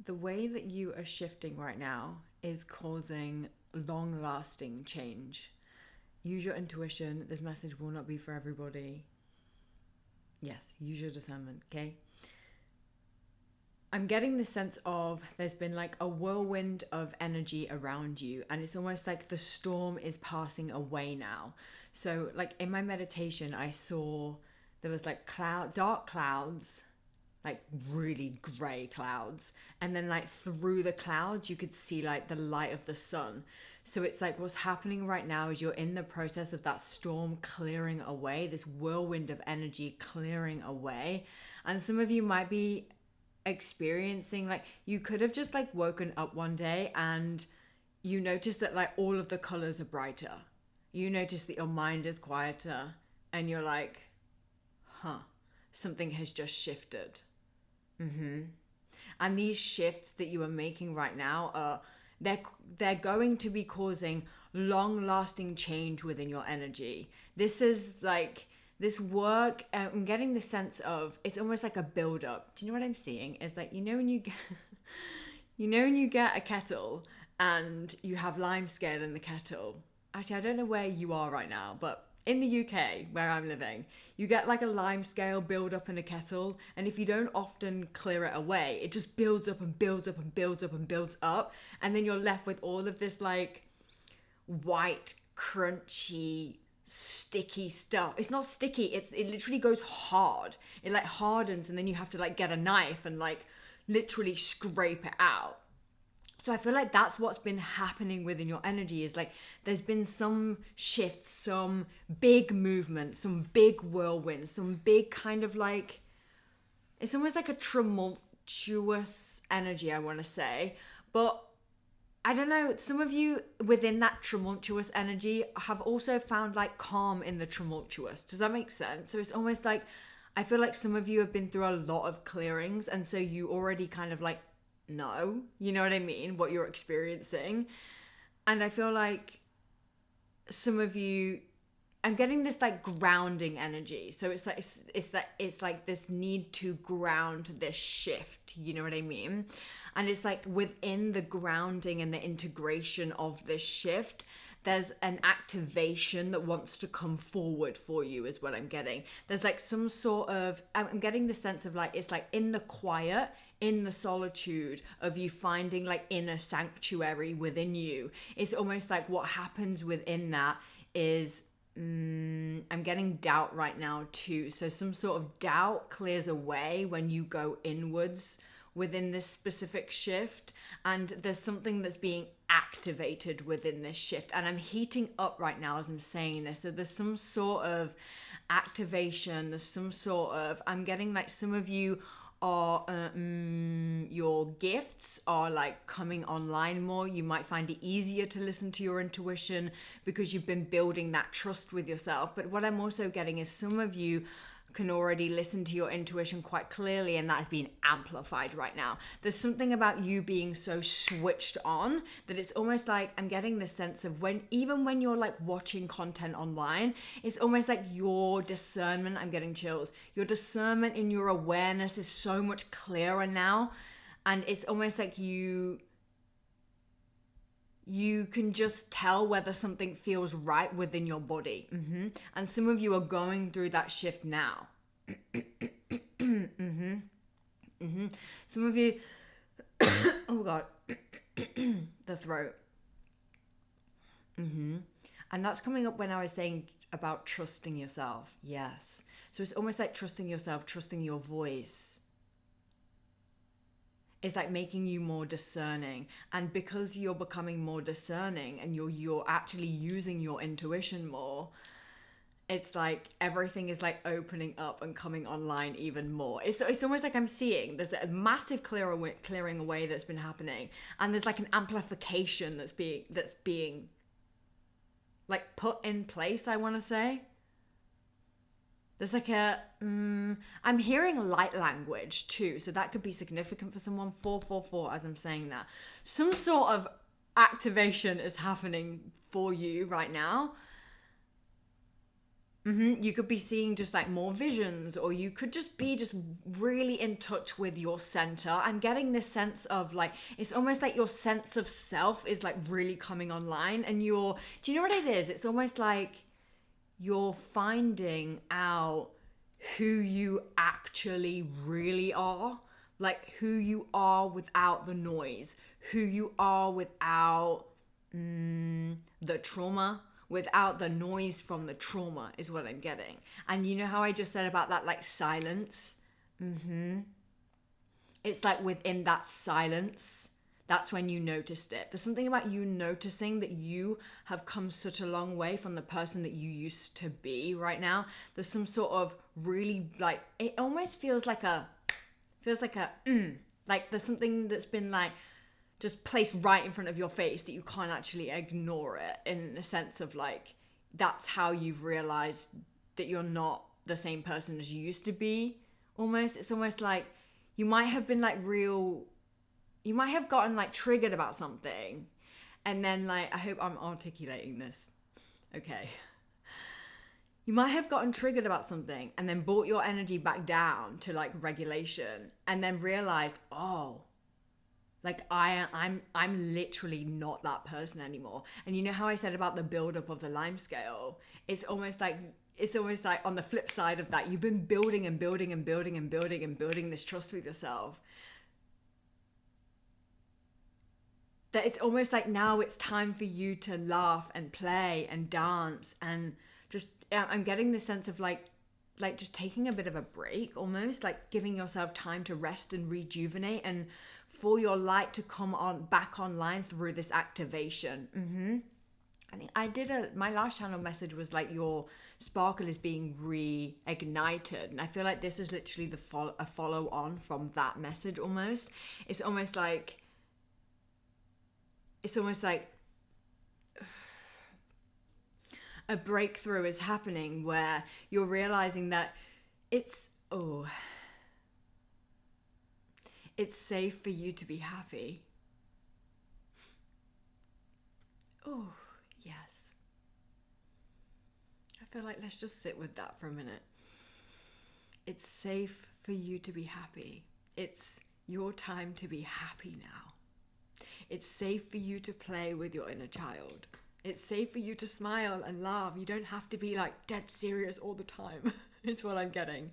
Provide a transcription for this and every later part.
the way that you are shifting right now is causing long-lasting change. Use your intuition. This message will not be for everybody. Yes, use your discernment, okay? I'm getting the sense of there's been like a whirlwind of energy around you, and it's almost like the storm is passing away now. So like in my meditation, I saw there was like dark clouds, like really gray clouds, and then like through the clouds you could see like the light of the sun. So it's like what's happening right now is you're in the process of that storm clearing away, this whirlwind of energy clearing away. And some of you might be experiencing, like, you could have just like woken up one day and you notice that like all of the colors are brighter. You notice that your mind is quieter, and you're like, huh, something has just shifted. And these shifts that you are making right now are, they're going to be causing long lasting change within your energy. This is like this work. I'm getting the sense of it's almost like a build up. Do you know what I'm seeing? It's like, you know when you get you know when you get a kettle and you have lime scale in the kettle. Actually, I don't know where you are right now, but in the UK where I'm living, you get like a lime scale build up in a kettle, and if you don't often clear it away, it just builds up and builds up and builds up and builds up, and then you're left with all of this like white, crunchy, sticky stuff. It's not sticky, it literally goes hard. It like hardens, and then you have to like get a knife and like literally scrape it out. So I feel like that's what's been happening within your energy, is like there's been some shifts, some big movement, some big whirlwind, some big kind of like, it's almost like a tumultuous energy, I want to say. But I don't know, some of you within that tumultuous energy have also found like calm in the tumultuous. Does that make sense? So it's almost like, I feel like some of you have been through a lot of clearings, and so you already kind of like know, you know what I mean, what you're experiencing. And I feel like some of you, I'm getting this like grounding energy. So it's like this need to ground this shift, you know what I mean? And it's like within the grounding and the integration of this shift, there's an activation that wants to come forward for you, is what I'm getting. There's like some sort of, I'm getting the sense of like, it's like in the quiet, in the solitude of you finding like inner sanctuary within you. It's almost like what happens within that is, I'm getting doubt right now too. So some sort of doubt clears away when you go inwards within this specific shift, and there's something that's being activated within this shift, and I'm heating up right now as I'm saying this. So there's some sort of activation, there's some sort of, I'm getting like some of you are your gifts are like coming online more. You might find it easier to listen to your intuition because you've been building that trust with yourself. But what I'm also getting is some of you can already listen to your intuition quite clearly, and that is being amplified right now. There's something about you being so switched on that it's almost like, I'm getting this sense of even when you're like watching content online, it's almost like your discernment, I'm getting chills, your discernment in your awareness is so much clearer now. And it's almost like you can just tell whether something feels right within your body. And some of you are going through that shift now. Some of you, oh God, the throat. And that's coming up when I was saying about trusting yourself. Yes. So it's almost like trusting yourself, trusting your voice. It's like making you more discerning. And because you're becoming more discerning and you're actually using your intuition more, it's like everything is like opening up and coming online even more. It's almost like I'm seeing there's a massive clearing away that's been happening, and there's like an amplification that's being like put in place, I want to say. There's like I'm hearing light language too, so that could be significant for someone. 444, as I'm saying that. Some sort of activation is happening for you right now. You could be seeing just like more visions, or you could just be just really in touch with your center and getting this sense of like, it's almost like your sense of self is like really coming online, and do you know what it is? It's almost like you're finding out who you actually really are, like who you are without the noise, who you are without the trauma, without the noise from the trauma is what I'm getting. And you know how I just said about that like silence? It's like within that silence, that's when you noticed it. There's something about you noticing that you have come such a long way from the person that you used to be right now. There's some sort of really like, it almost feels like like there's something that's been like just placed right in front of your face that you can't actually ignore it, in a sense of like, that's how you've realized that you're not the same person as you used to be. Almost, it's almost like you might have been like you might have gotten like triggered about something, and then like, I hope I'm articulating this okay. You might have gotten triggered about something and then brought your energy back down to like regulation, and then realized, oh, like I'm literally not that person anymore. And you know how I said about the buildup of the lime scale? It's almost like on the flip side of that, you've been building and building and building and building and building this trust with yourself. That it's almost like now it's time for you to laugh and play and dance, and just, I'm getting this sense of like just taking a bit of a break, almost like giving yourself time to rest and rejuvenate, and for your light to come on back online through this activation. I think my last channel message was like, your sparkle is being reignited, and I feel like this is literally a follow on from that message. Almost, it's almost like a breakthrough is happening where you're realizing that it's safe for you to be happy. Oh, yes. I feel like let's just sit with that for a minute. It's safe for you to be happy. It's your time to be happy now. It's safe for you to play with your inner child. It's safe for you to smile and laugh. You don't have to be like dead serious all the time. It's what I'm getting.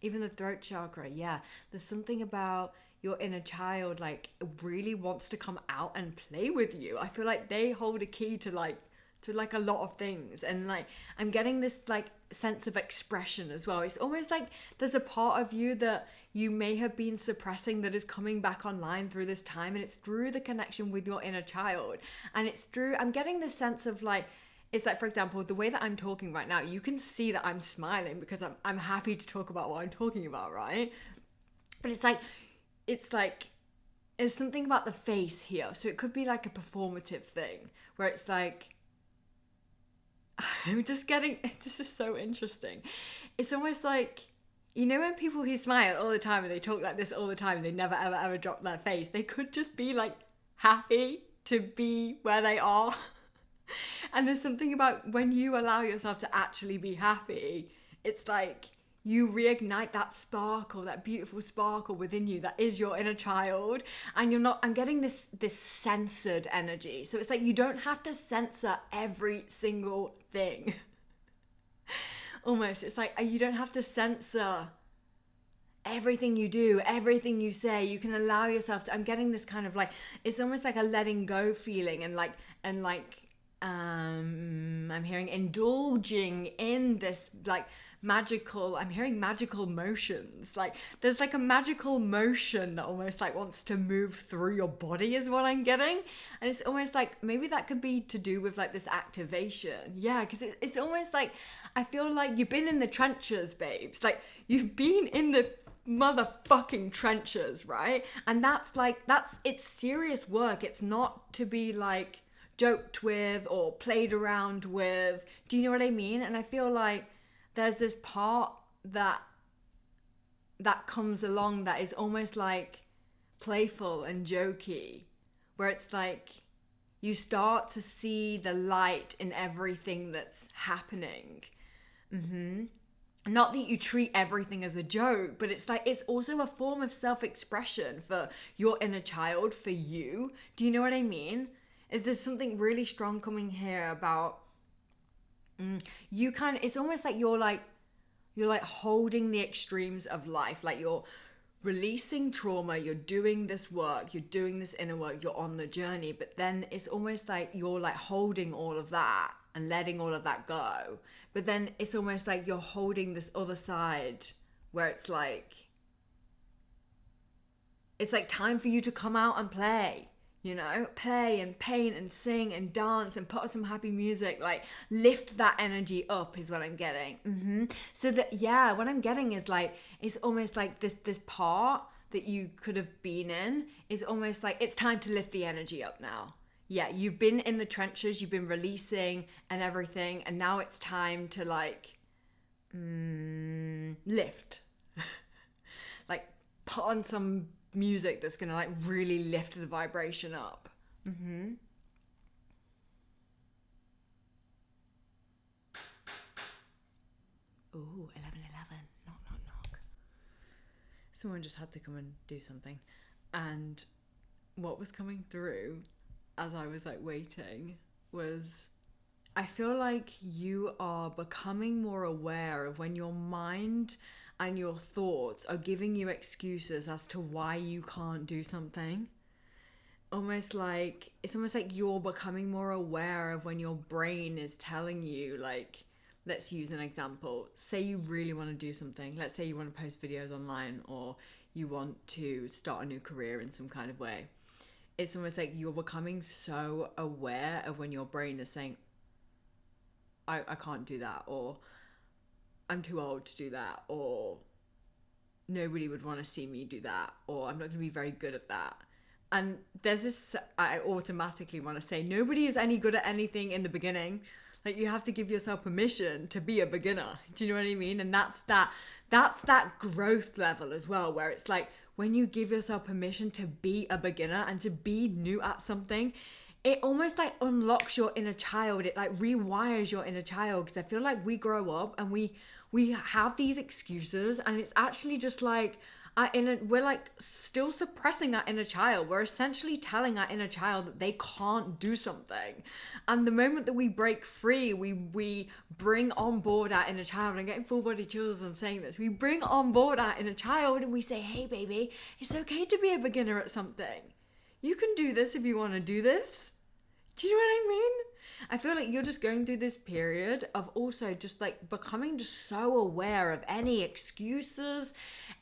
Even the throat chakra, yeah. There's something about your inner child, like, really wants to come out and play with you. I feel like they hold a key to a lot of things, and like, I'm getting this like sense of expression as well. It's almost like there's a part of you that you may have been suppressing that is coming back online through this time, and it's through the connection with your inner child. And it's through, I'm getting this sense of like, it's like, for example, the way that I'm talking right now, you can see that I'm smiling because I'm happy to talk about what I'm talking about, right? But it's like there's something about the face here. So it could be like a performative thing where it's like, I'm just getting, this is so interesting. It's almost like, you know, when people who smile all the time and they talk like this all the time, they never ever ever drop their face, they could just be like happy to be where they are. And there's something about when you allow yourself to actually be happy, it's like you reignite that sparkle, that beautiful sparkle within you that is your inner child. And I'm getting this censored energy. So it's like you don't have to censor every single thing. Almost, it's like you don't have to censor everything you do, everything you say. You can allow yourself to, I'm getting this kind of like, it's almost like a letting go feeling, and I'm hearing indulging in this like magical, I'm hearing magical motions. Like there's like a magical motion that almost like wants to move through your body is what I'm getting. And it's almost like maybe that could be to do with like this activation. Yeah, because it's almost like I feel like you've been in the trenches, babes. Like you've been in the motherfucking trenches, right? And it's serious work. It's not to be like joked with or played around with. Do you know what I mean? And I feel like there's this part that comes along that is almost like playful and jokey, where it's like You start to see the light in everything that's happening. Not that you treat everything as a joke, but it's like, it's also a form of self-expression for your inner child, for you. Do you know what I mean? There's something really strong coming here about you kind of, it's almost like you're like holding the extremes of life. Like you're releasing trauma, you're doing this work, you're doing this inner work, you're on the journey, but then it's almost like you're like holding all of that and letting all of that go. But then it's almost like you're holding this other side where it's like time for you to come out and play, you know, play and paint and sing and dance and put on some happy music, like lift that energy up is what I'm getting. So that, yeah, what I'm getting is like, it's almost like this part that you could have been in is almost like it's time to lift the energy up now. Yeah, you've been in the trenches, you've been releasing and everything, and now it's time to like lift. Like put on some music that's gonna like really lift the vibration up. Ooh, 11:11. Knock. Someone just had to come and do something, and what was coming through as I was like waiting was, I feel like you are becoming more aware of when your mind and your thoughts are giving you excuses as to why you can't do something. It's almost like you're becoming more aware of when your brain is telling you, like, let's use an example. Say you really want to do something. Let's say you want to post videos online, or you want to start a new career in some kind of way. It's almost like you're becoming so aware of when your brain is saying, I can't do that, or I'm too old to do that, or nobody would want to see me do that, or I'm not going to be very good at that. And there's this, I automatically want to say, nobody is any good at anything in the beginning. Like, you have to give yourself permission to be a beginner. Do you know what I mean? And that's that growth level as well, where it's like, when you give yourself permission to be a beginner and to be new at something, it almost like unlocks your inner child. It like rewires your inner child, because I feel like we grow up and we have these excuses, and it's actually just like we're like still suppressing our inner child. We're essentially telling our inner child that they can't do something. And the moment that we break free, we bring on board our inner child. I'm getting full body chills as I'm saying this. We bring on board our inner child and we say, hey baby, it's okay to be a beginner at something. You can do this if you want to do this. Do you know what I mean? I feel like you're just going through this period of also just like becoming just so aware of any excuses,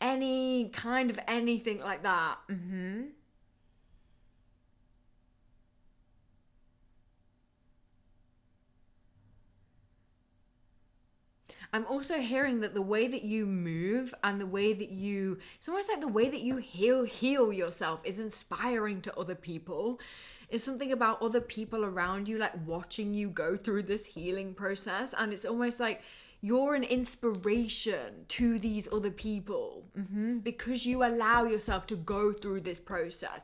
any kind of anything like that. I'm also hearing that the way that you move and the way that it's almost like the way that you heal yourself is inspiring to other people. It's something about other people around you, like watching you go through this healing process. And it's almost like you're an inspiration to these other people because you allow yourself to go through this process.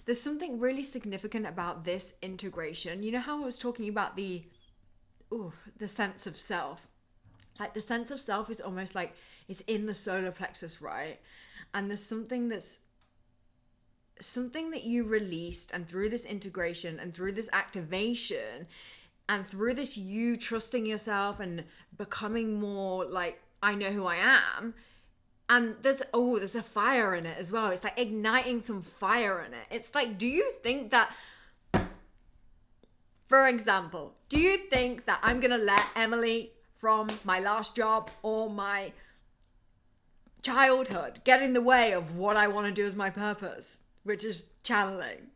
There's something really significant about this integration. You know how I was talking about the sense of self? Like the sense of self is almost like it's in the solar plexus, right? And there's something that you released, and through this integration and through this activation and through this you trusting yourself and becoming more like, I know who I am. And there's a fire in it as well. It's like igniting some fire in it. It's like, do you think that, for example, do you think that I'm gonna let Emily from my last job or my childhood get in the way of what I want to do as my purpose, which is channeling?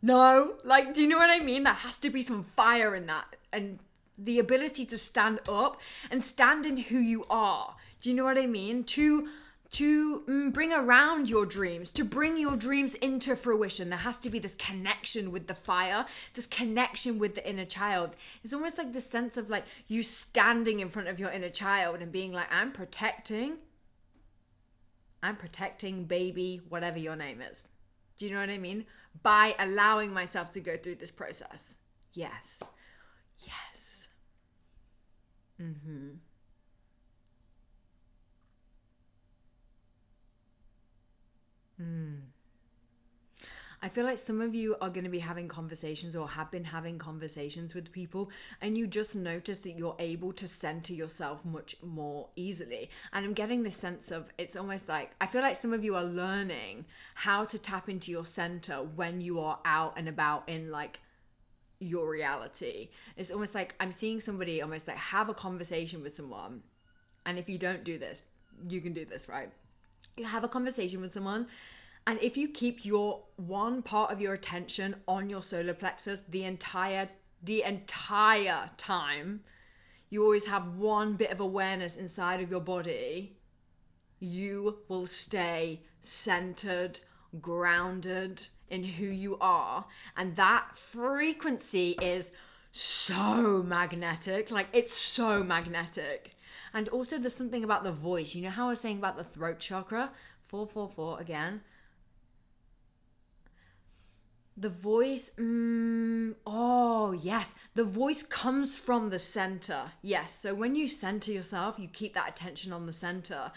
No, like, do you know what I mean? There has to be some fire in that, and the ability to stand up and stand in who you are. Do you know what I mean? To bring around your dreams, to bring your dreams into fruition. There has to be this connection with the fire, this connection with the inner child. It's almost like the sense of like you standing in front of your inner child and being like, I'm protecting baby, whatever your name is. Do you know what I mean? By allowing myself to go through this process. Yes. Yes. Mm-hmm. I feel like some of you are going to be having conversations or have been having conversations with people, and you just notice that you're able to center yourself much more easily. And I'm getting this sense of, it's almost like, I feel like some of you are learning how to tap into your center when you are out and about in like your reality. It's almost like I'm seeing somebody almost like have a conversation with someone. And if you don't do this, you can do this, right? You have a conversation with someone, and if you keep your one part of your attention on your solar plexus the entire time, you always have one bit of awareness inside of your body, you will stay centered, grounded in who you are. And that frequency is so magnetic. Like, it's so magnetic. And also there's something about the voice. You know how I was saying about the throat chakra? 444 again. The voice, oh yes, the voice comes from the center. Yes, so when you center yourself, you keep that attention on the center.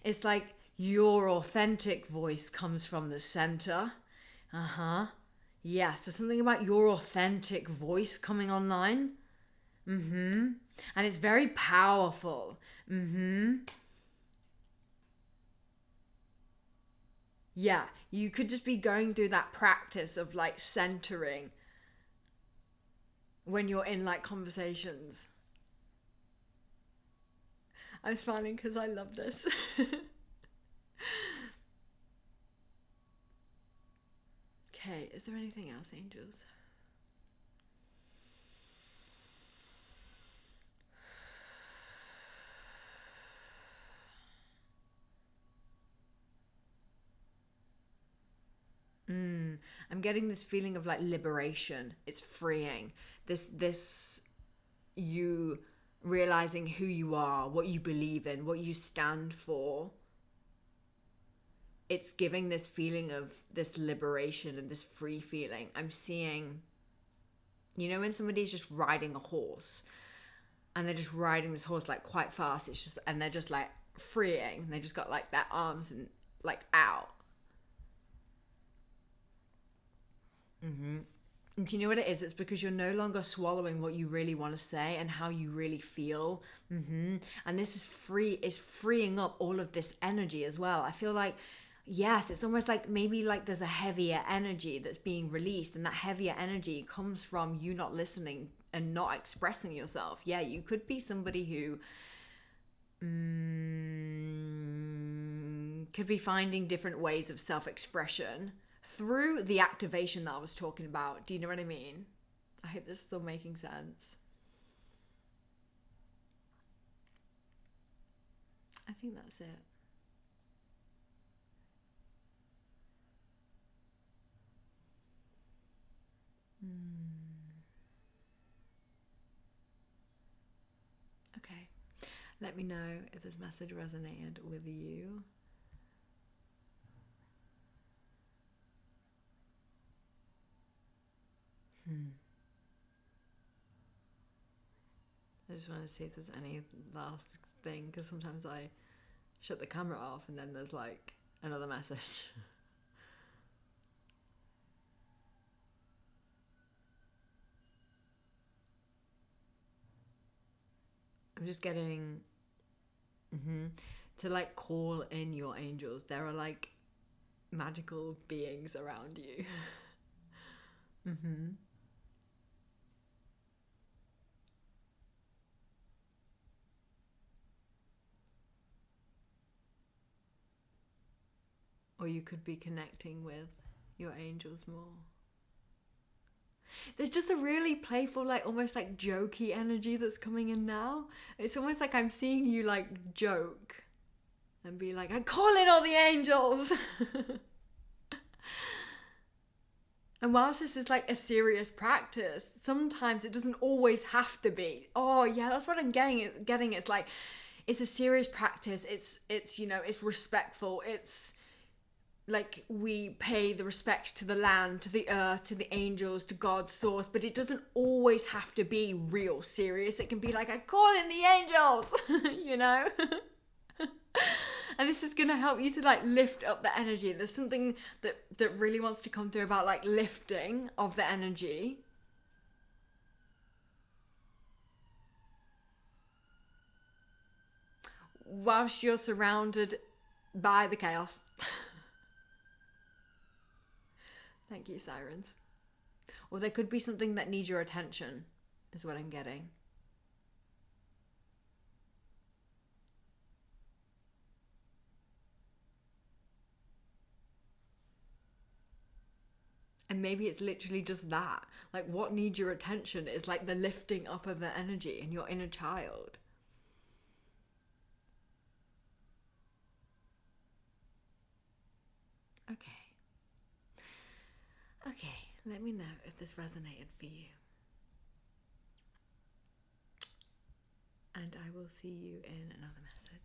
It's like your authentic voice comes from the center. Yes, there's something about your authentic voice coming online. And it's very powerful. Yeah, you could just be going through that practice of like centering when you're in like conversations. I'm smiling because I love this. Okay, is there anything else, angels? I'm getting this feeling of like liberation. It's freeing. This you realizing who you are, what you believe in, what you stand for. It's giving this feeling of this liberation and this free feeling. I'm seeing, you know, when somebody's just riding a horse and they're just riding this horse like quite fast, it's just, and they're just like freeing. They just got like their arms and like out. And do you know what it is? It's because you're no longer swallowing what you really want to say and how you really feel. And this is freeing up all of this energy as well. I feel like, yes, it's almost like maybe like there's a heavier energy that's being released, and that heavier energy comes from you not listening and not expressing yourself. Yeah, you could be somebody who could be finding different ways of self-expression through the activation that I was talking about. Do you know what I mean? I hope this is all making sense. I think that's it. Okay. Let me know if this message resonated with you. I just want to see if there's any last thing, because sometimes I shut the camera off and then there's like another message. I'm just getting to like call in your angels. There are like magical beings around you. Or you could be connecting with your angels more. There's just a really playful, like almost like jokey energy that's coming in now. It's almost like I'm seeing you like joke and be like, I'm calling all the angels. And whilst this is like a serious practice, sometimes it doesn't always have to be. Oh yeah, that's what I'm getting. It's like, it's a serious practice. It's you know, it's respectful. It's like we pay the respects to the land, to the earth, to the angels, to God's source, but it doesn't always have to be real serious. It can be like, I call in the angels, you know? And this is going to help you to like lift up the energy. There's something that really wants to come through about like lifting of the energy. Whilst you're surrounded by the chaos. Thank you, sirens. Or there could be something that needs your attention, is what I'm getting. And maybe it's literally just that. Like, what needs your attention is like the lifting up of the energy in your inner child. Okay, let me know if this resonated for you. And I will see you in another message.